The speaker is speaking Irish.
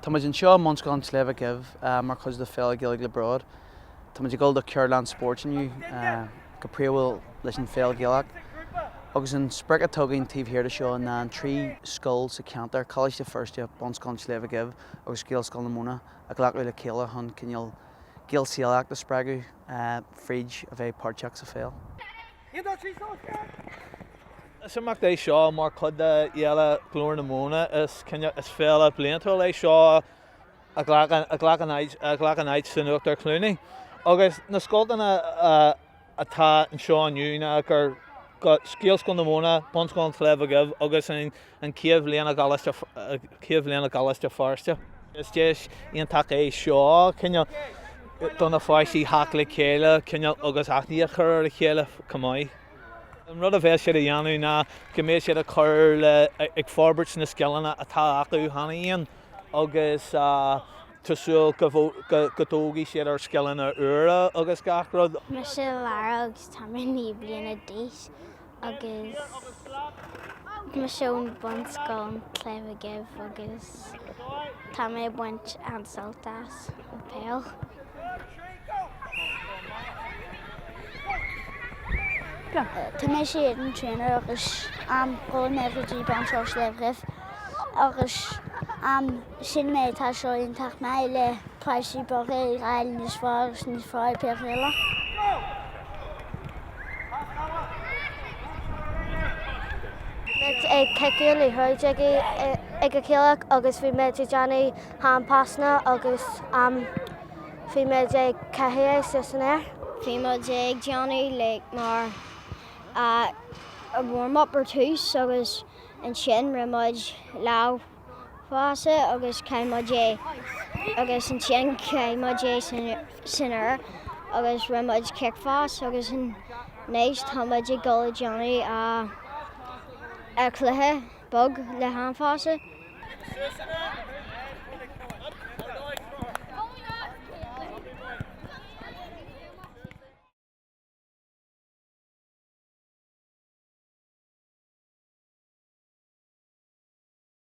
Tá muid an seo an scoileanna CLG mar chuid de Fhéile Gaeilge le Bród. Tá muid go de Ceardlann Sport inniu go príomhfuil leis an Fhéile Gaeilge. Agus an sprec atógainn taobh hiarda seo na an trí scoil sa ceantar College de Feirste bon scoileanna CLG agus Gael scoil na múna a ghlaacú le céile chun cinneal Gael síleach de spreagu fríd a bheith páirteach sa Fhéile. Sumach é seo mar chud de dhéile glúir na múna is féile bliantúil é seo a ghlac an áit san uachtar clúnaí. Agus na scoiltainna atá an seo aniu gur Gael scoil na múna, bon scoileanna CLG agus an cíomh líana galiste Feirste. Is déis íon take é seo cinneal donna fáisí hac le chéile cinneal agus aithní a chur le chéile cumáid. An rud a bheith siad a dhéanú ná go mbeadh siad a chur le ag forbairt na scoileanna atá acu chana íon agus tásúil go dtógaí siad ar scoileanna uaire agus gach rud. Me sé lara agus tá mé ní bliana díos agus me seún bon scoileanna CLG agus tá mé buint ansaltas mBéal. Tá mé siad an trainer agus go negadí bon scoileanna CLG agus sin méid tá seo iontach mé le páisí bogé ráil níos fágus níos fáil peile. Ag ceiceáil i thuid ag a céileach agus bhí méid deannaí hampasna agus bhí méid ag ceitheadh sa san air. Bhí méid ag deannaí le mar a warm-up ar tús agus an sin ra muid leabh fása agus caiimid agus an sin caiimid san air agus ra muid cic fás agus an néis tá muid ag gol deannaí a cluthe bog le hampása.